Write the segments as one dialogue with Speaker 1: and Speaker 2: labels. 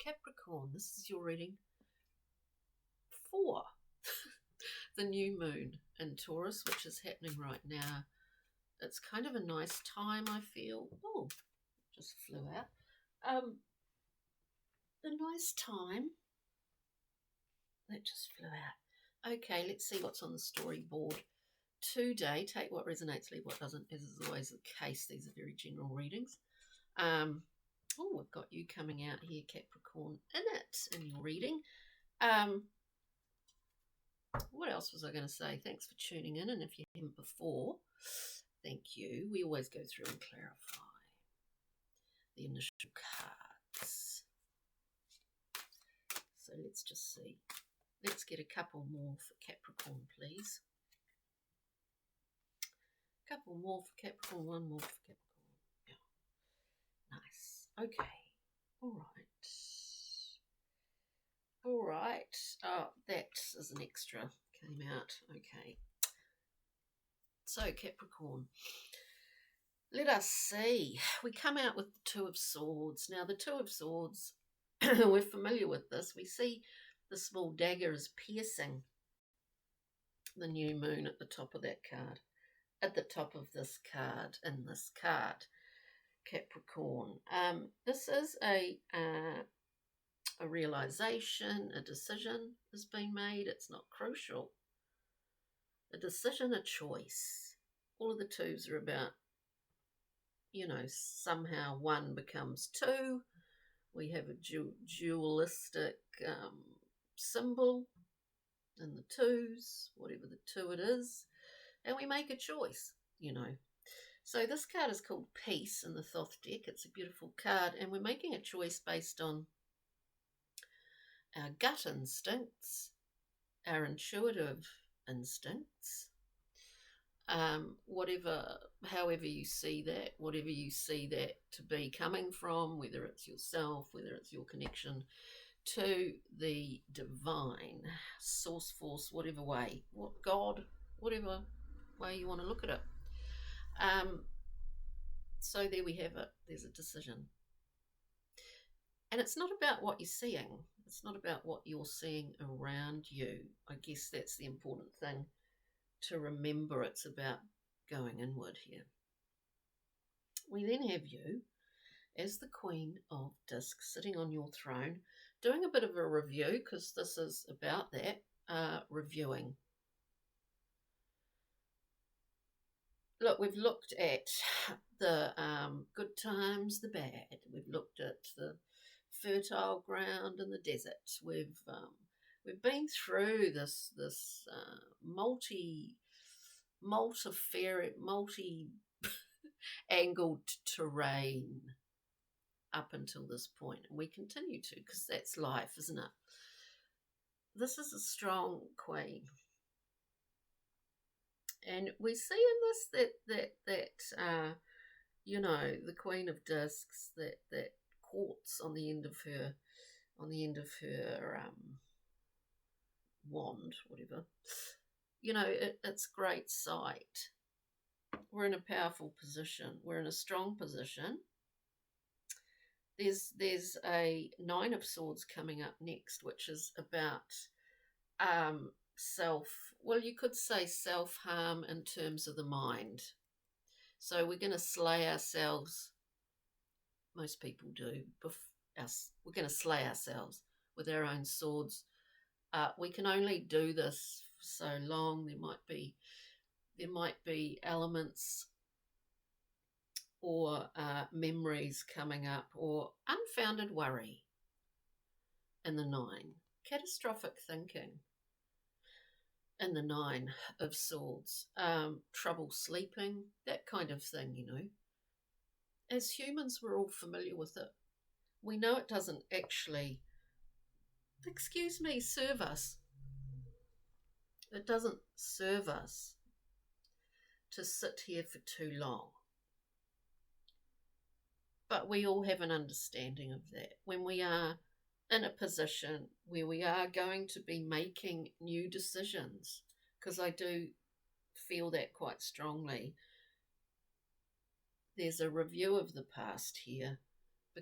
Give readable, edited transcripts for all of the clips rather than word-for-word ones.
Speaker 1: Capricorn. This is your reading for the new moon in Taurus, which is happening right now. It's kind of a nice time, I feel. Oh, just flew out. A nice time. That just flew out. Okay, let's see what's on the storyboard today. Take what resonates, leave what doesn't, as is always the case. These are very general readings. Oh, we've got you coming out here, Capricorn, in your reading. What else was I going to say? Thanks for tuning in, and if you haven't before, thank you. We always go through and clarify the initial cards. So let's just see. Let's get a couple more for Capricorn, please. A couple more for Capricorn, one more for Capricorn. Yeah. Nice. Okay. All right. All right. Oh, that is an extra. Came out. Okay. So, Capricorn. Let us see. We come out with the Two of Swords. Now, the Two of Swords, we're familiar with this. We see the small dagger is piercing the new moon at the top of that card. At the top of this card, in this card, Capricorn. This is a realization, a decision has been made. It's not crucial. A decision, a choice. All of the twos are about, somehow one becomes two. We have a dualistic symbol in the twos, whatever the two it is, and we make a choice, So this card is called Peace in the Thoth deck. It's a beautiful card, and we're making a choice based on our gut instincts, our intuitive instincts, however you see that, whatever you see that to be coming from, whether it's yourself, whether it's your connection to the divine source force, whatever way, God, whatever way you want to look at it. So there we have it. There's a decision. And it's not about what you're seeing. It's not about what you're seeing around you. I guess that's the important thing to remember. It's about going inward here. We then have you as the Queen of Discs sitting on your throne, doing a bit of a review, because this is about that, reviewing. Look, we've looked at the good times, the bad. We've looked at the fertile ground and the desert. We've been through this multi-angled terrain up until this point, and we continue to, because that's life, isn't it? This is a strong queen. And we see in this that the Queen of Discs, that quartz on the end of her wand, whatever. It's great sight. We're in a powerful position. We're in a strong position. There's a Nine of Swords coming up next, which is about you could say self-harm in terms of the mind. So we're going to slay ourselves. Most people do. We're going to slay ourselves with our own swords. We can only do this for so long. There might be elements or memories coming up, or unfounded worry in the Nine. Catastrophic thinking in the Nine of Swords. Trouble sleeping, that kind of thing, As humans, we're all familiar with it. We know it doesn't actually, serve us. It doesn't serve us to sit here for too long. But we all have an understanding of that. When we are in a position where we are going to be making new decisions, because I do feel that quite strongly, there's a review of the past here,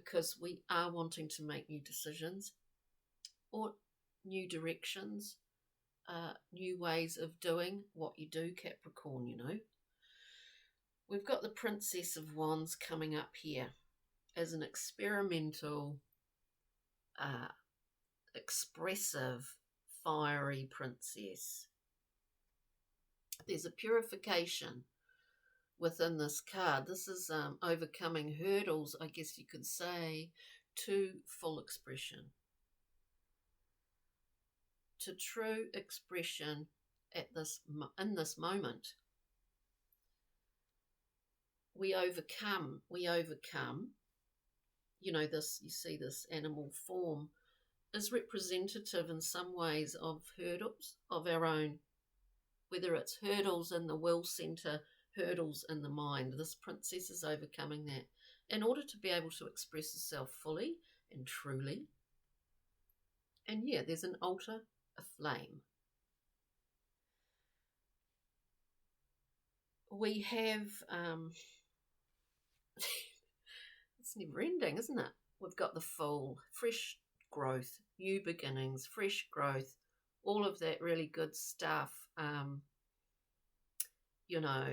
Speaker 1: because we are wanting to make new decisions or new directions, new ways of doing what you do, Capricorn, you know. We've got the Princess of Wands coming up here as an experimental, expressive, fiery princess. There's a purification within this card. This is overcoming hurdles, I guess you could say, to full expression, to true expression in this moment. We overcome, you know, this, you see this animal form is representative in some ways of hurdles of our own, whether it's hurdles in the will center, hurdles in the mind. This princess is overcoming that in order to be able to express herself fully and truly. And yeah, there's an altar, a flame. We have, it's never ending, isn't it? We've got the Fool, fresh growth, new beginnings, fresh growth, all of that really good stuff. You know,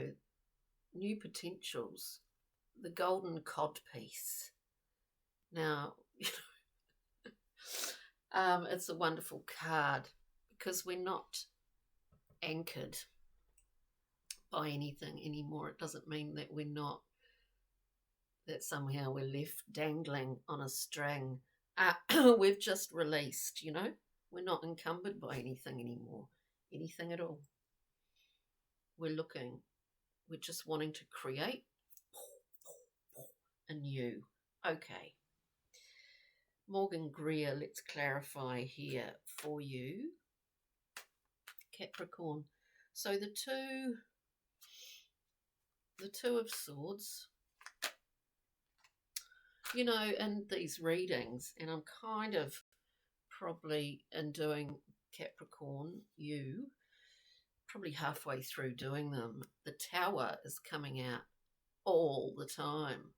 Speaker 1: new potentials, the golden codpiece. Now, it's a wonderful card because we're not anchored by anything anymore. It doesn't mean that we're not, that somehow we're left dangling on a string. We've just released, you know. We're not encumbered by anything anymore, anything at all. We're just wanting to create anew. Okay. Morgan Greer, let's clarify here for you, Capricorn. So the Two of Swords, you know, in these readings, and I'm kind of probably in doing Capricorn, you probably halfway through doing them, the Tower is coming out all the time.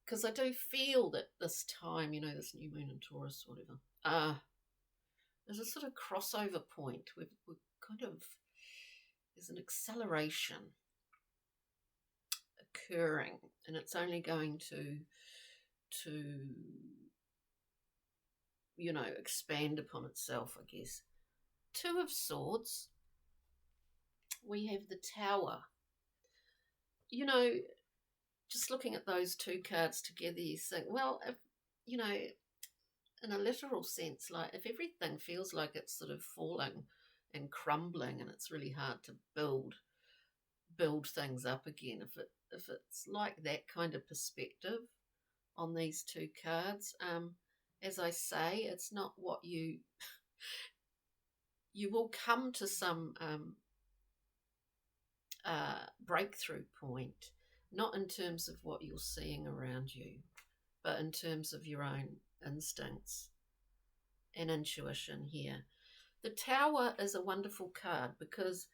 Speaker 1: Because I do feel that this time, you know, this new moon in Taurus, whatever, there's a sort of crossover point. We're kind of, there's an acceleration occurring, and it's only going to you know, expand upon itself, I guess. Two of Swords, we have the Tower. You know, just looking at those two cards together, you think, well, if, you know, in a literal sense, like if everything feels like it's sort of falling and crumbling and it's really hard to build things up again, if it's like that kind of perspective on these two cards, as I say, it's not what you will come to some breakthrough point, not in terms of what you're seeing around you, but in terms of your own instincts and intuition here. The Tower is a wonderful card because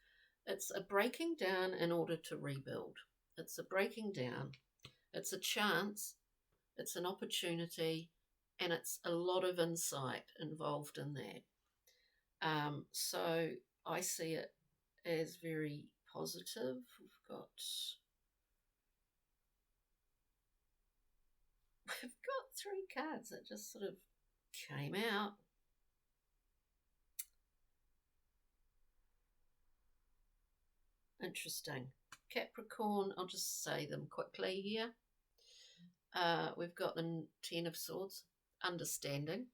Speaker 1: it's a breaking down in order to rebuild. It's a breaking down. It's a chance. It's an opportunity. And it's a lot of insight involved in that. So I see it as very positive. We've got 3 cards that just sort of came out. Interesting. Capricorn, I'll just say them quickly here. We've got the 10 of Swords, understanding.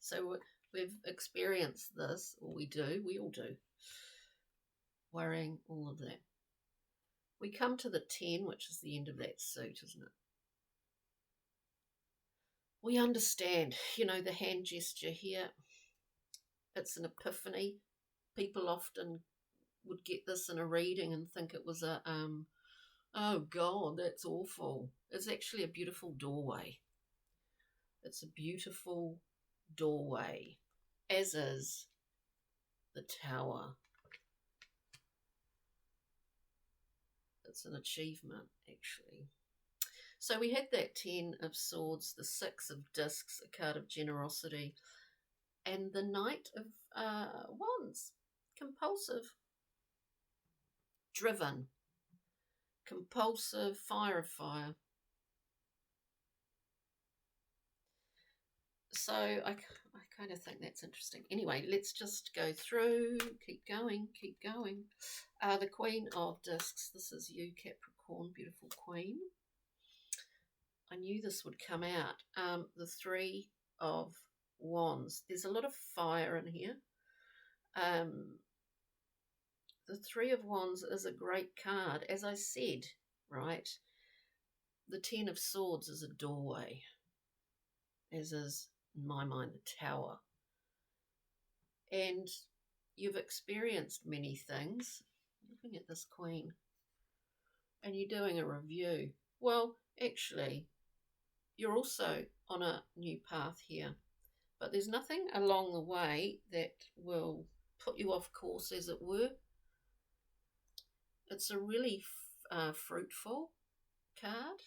Speaker 1: So we've experienced this, or we all do. Worrying, all of that. We come to the 10, which is the end of that suit, isn't it? We understand, you know, the hand gesture here. It's an epiphany. People often would get this in a reading and think it was a, oh God, that's awful. It's actually a beautiful doorway. It's a beautiful doorway, as is the Tower. It's an achievement, actually. So we had that 10 of Swords, the 6 of Discs, a card of generosity, and the Knight of Wands, compulsive, driven, compulsive, fire of fire. So I kind of think that's interesting. Anyway, let's just go through, keep going. The Queen of Discs, this is you, Capricorn, beautiful Queen. I knew this would come out. The 3 of Wands, there's a lot of fire in here. The 3 of Wands is a great card. As I said, right, the 10 of Swords is a doorway, as is, in my mind, the Tower. And you've experienced many things. Looking at this Queen, and you're doing a review. Well, actually, you're also on a new path here, but there's nothing along the way that will put you off course, as it were. It's a really fruitful card.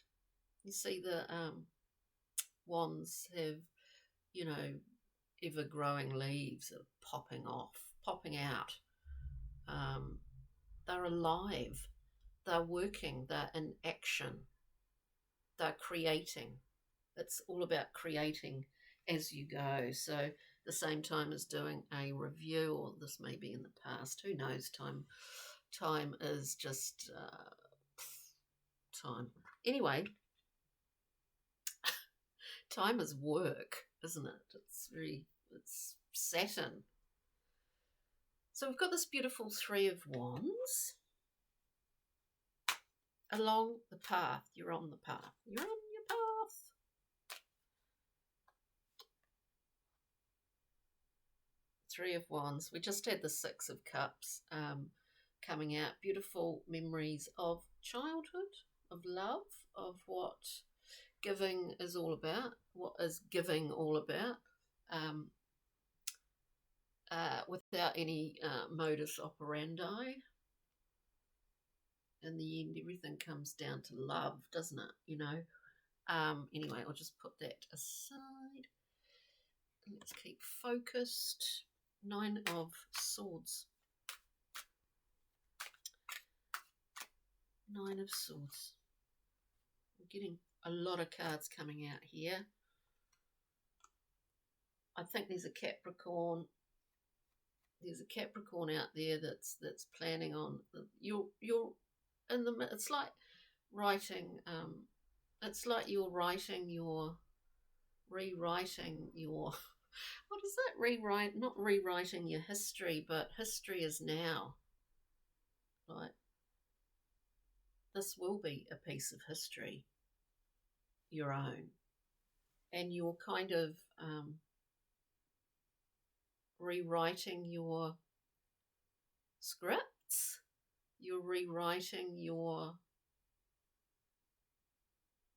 Speaker 1: You see the wands have, you know, ever-growing leaves are popping out. They're alive. They're working. They're in action. They're creating. It's all about creating as you go. So the same time as doing a review, or this may be in the past. Who knows? Time is just time. Anyway, time is work, isn't it? It's Saturn. So we've got this beautiful 3 of Wands. Along the path, you're on the path. You're on your path. Three of Wands. We just had the 6 of Cups coming out. Beautiful memories of childhood, of love, of what giving is all about. What is giving all about? Without any modus operandi. In the end, everything comes down to love, doesn't it? You know. Anyway, I'll just put that aside. Let's keep focused. 9 of Swords. 9 of Swords. I'm getting a lot of cards coming out here. I think there's a Capricorn. There's a Capricorn out there that's planning on you're in the. It's like writing. It's like you're rewriting your. What is that? Rewrite? Not rewriting your history, but history is now. Right. This will be a piece of history, your own, and you're kind of rewriting your scripts. You're rewriting your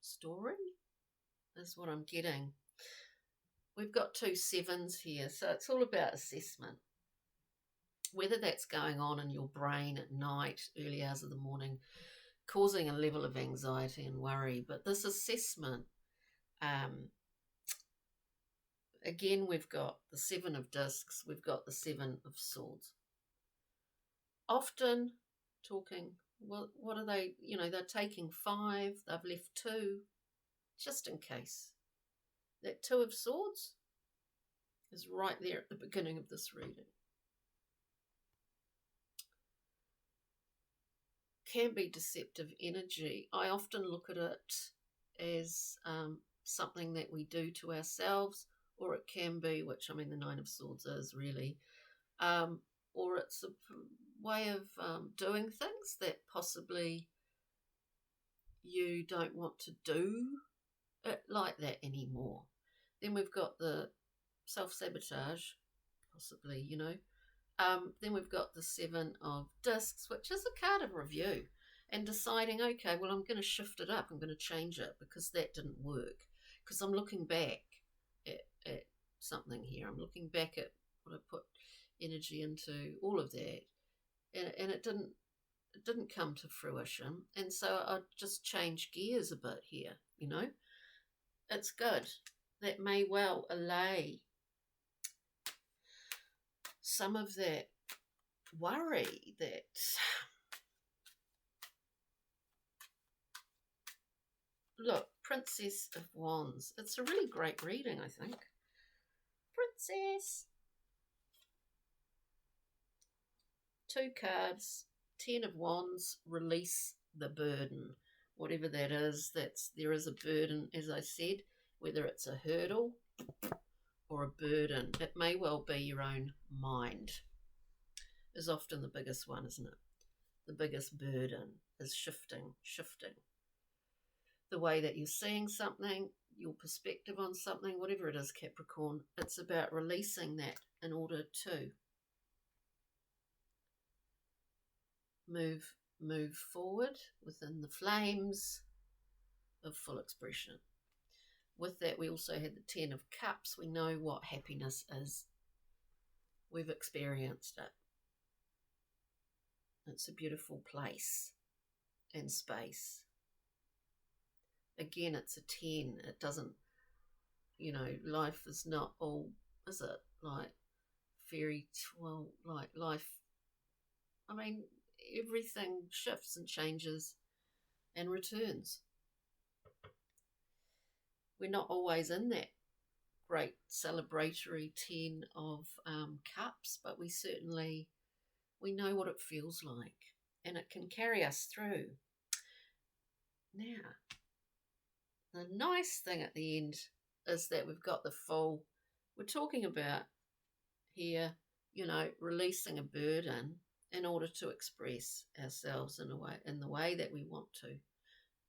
Speaker 1: story, is what I'm getting. We've got 2 sevens here, so it's all about assessment. Whether that's going on in your brain at night, early hours of the morning, causing a level of anxiety and worry. But this assessment, again, we've got the 7 of Discs, we've got the 7 of Swords. Often talking, well, what are they, you know, they're taking 5, they've left 2, just in case. That 2 of Swords is right there at the beginning of this reading. Can be deceptive energy. I often look at it as something that we do to ourselves, or it can be, which I mean the 9 of Swords is really, or it's a way of doing things that possibly you don't want to do it like that anymore. Then we've got the self-sabotage, possibly, you know. Then we've got the 7 of Discs, which is a card of review and deciding, okay, well, I'm going to shift it up. I'm going to change it because that didn't work. Because I'm looking back at something here. I'm looking back at what I put energy into, all of that. And it didn't it didn't come to fruition. And so I just changed gears a bit here, you know. It's good. That may well allay some of that worry that look, Princess of Wands. It's a really great reading, I think. Princess. 2 cards. 10 of Wands. Release the burden. Whatever that is, there is a burden, as I said, whether it's a hurdle or a burden. It may well be your own mind. Is often the biggest one, isn't it? The biggest burden is shifting. The way that you're seeing something, your perspective on something, whatever it is, Capricorn, it's about releasing that in order to move forward within the flames of full expression. With that, we also had the 10 of Cups. We know what happiness is. We've experienced it. It's a beautiful place and space. Again, it's a 10. It doesn't, life is not all, is it? Like fairy tale, like life. I mean, everything shifts and changes and returns. We're not always in that great celebratory 10 of Cups, but we know what it feels like, and it can carry us through. Now, the nice thing at the end is that we've got the Fool. We're talking about here, releasing a burden in order to express ourselves in the way that we want to.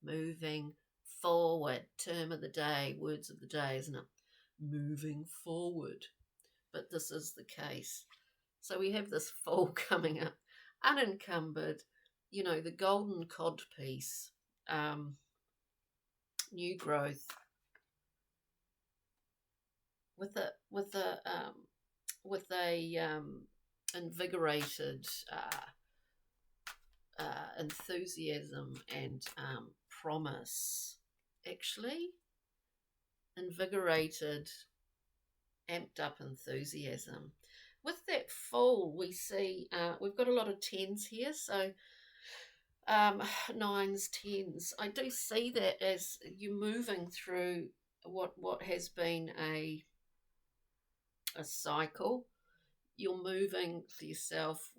Speaker 1: Moving forward, term of the day, words of the day, isn't it? Moving forward. But this is the case. So we have this Fool coming up, unencumbered, the golden cod piece, new growth, with a invigorated enthusiasm and promise. Actually, invigorated, amped up enthusiasm. With that Fool, we see we've got a lot of 10s here, so 9s, 10s. I do see that as you moving through what has been a cycle. You're moving for yourself,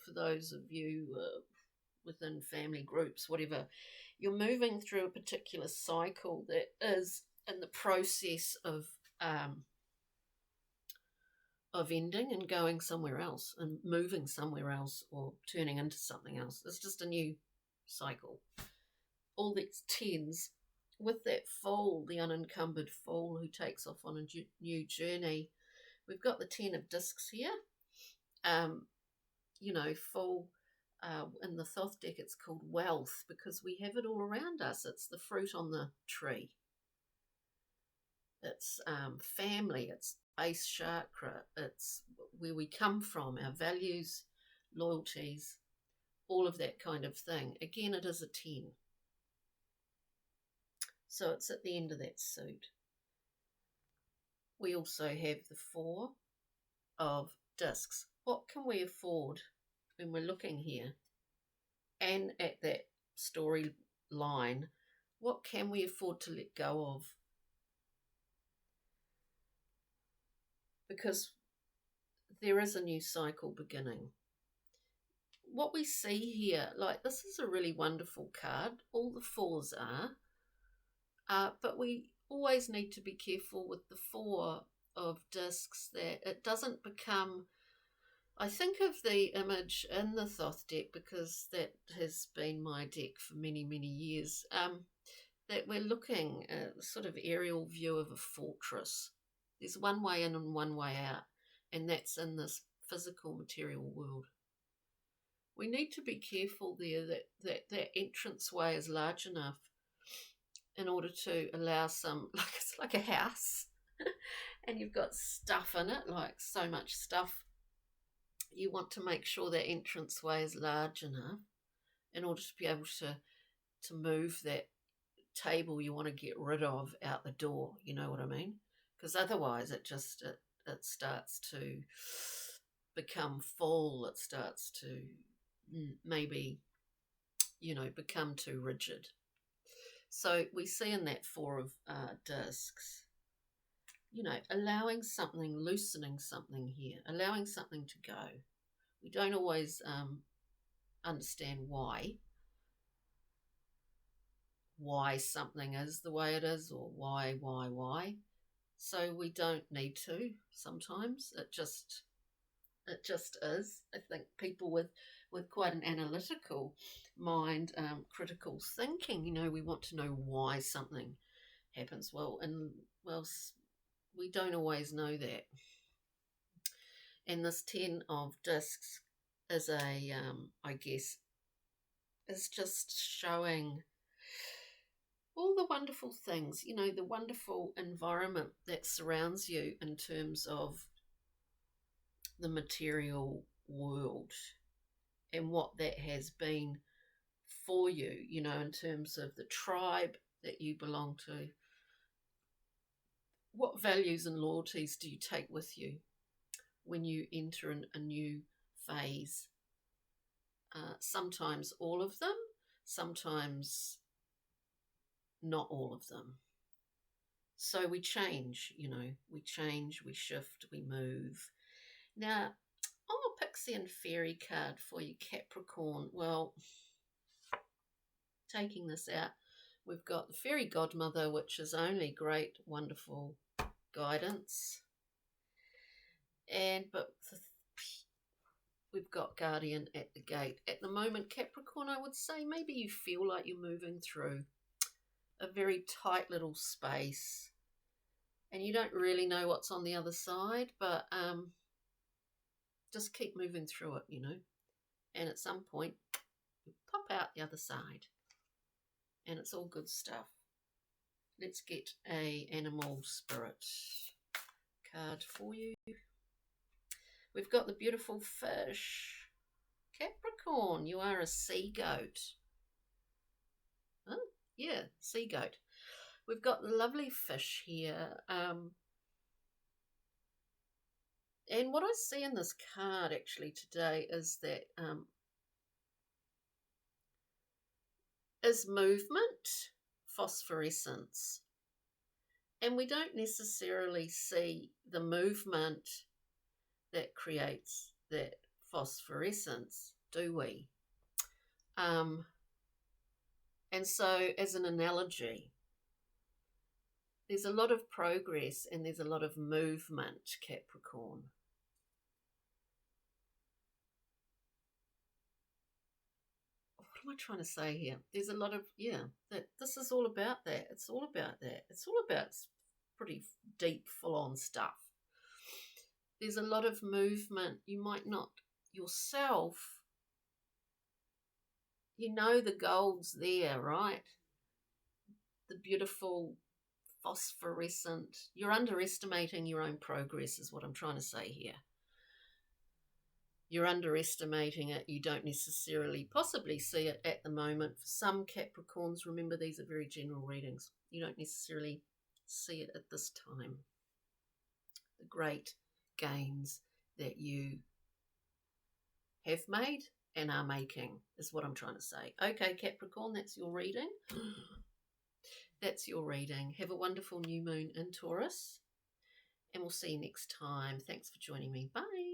Speaker 1: for those of you within family groups, whatever. You're moving through a particular cycle that is in the process of ending and going somewhere else and moving somewhere else or turning into something else. It's just a new cycle. All these 10s with that Fool, the unencumbered Fool who takes off on a new journey. We've got the 10 of Discs here. Fool, in the Thoth deck, it's called wealth because we have it all around us. It's the fruit on the tree. It's family, it's base chakra, it's where we come from, our values, loyalties, all of that kind of thing. Again, it is a 10. So it's at the end of that suit. We also have the 4 of Discs. What can we afford when we're looking here? And at that storyline, what can we afford to let go of? Because there is a new cycle beginning. What we see here, like this is a really wonderful card. All the 4s are. But we always need to be careful with the 4 of Discs that it doesn't become... I think of the image in the Thoth deck because that has been my deck for many, many years, that we're looking at a sort of aerial view of a fortress. There's one way in and one way out, and that's in this physical material world. We need to be careful there that entranceway is large enough in order to allow some, like it's like a house, and you've got stuff in it, like so much stuff you want to make sure that entranceway is large enough in order to be able to move that table you want to get rid of out the door. You know what I mean? Because otherwise it starts to become full. It starts to maybe, become too rigid. So we see in that Four of Discs, allowing something, loosening something here, allowing something to go. We don't always understand why something is the way it is, or why. So we don't need to. Sometimes it just is. I think people with quite an analytical mind, critical thinking, we want to know why something happens. Well, we don't always know that. And this 10 of Discs is I guess, is just showing all the wonderful things, the wonderful environment that surrounds you in terms of the material world and what that has been for you, in terms of the tribe that you belong to. What values and loyalties do you take with you when you enter a new phase? Sometimes all of them, sometimes not all of them. So we change, we shift, we move. Now, Pixie and Fairy card for you, Capricorn. Well, taking this out, we've got the Fairy Godmother, which is only great, wonderful guidance. But we've got Guardian at the gate. At the moment, Capricorn, I would say maybe you feel like you're moving through a very tight little space and you don't really know what's on the other side, but just keep moving through it, and at some point you pop out the other side and it's all good stuff. Let's get a animal spirit card for you. We've got the beautiful fish. Capricorn, you are a sea goat. Oh, yeah, sea goat. We've got the lovely fish here. And what I see in this card actually today is that is movement, phosphorescence. And we don't necessarily see the movement that creates that phosphorescence, do we? And so, as an analogy, there's a lot of progress and there's a lot of movement, Capricorn. What am I trying to say here? There's a lot of, this is all about that. It's all about that. It's all about pretty deep, full-on stuff. There's a lot of movement. You might not yourself, the gold's there, right? The beautiful phosphorescent. You're underestimating your own progress is what I'm trying to say here. You're underestimating it. You don't necessarily possibly see it at the moment. For some Capricorns, remember these are very general readings. You don't necessarily see it at this time. The great gains that you have made and are making is what I'm trying to say. Okay, Capricorn, that's your reading. That's your reading. Have a wonderful new moon in Taurus, and we'll see you next time. Thanks for joining me. Bye.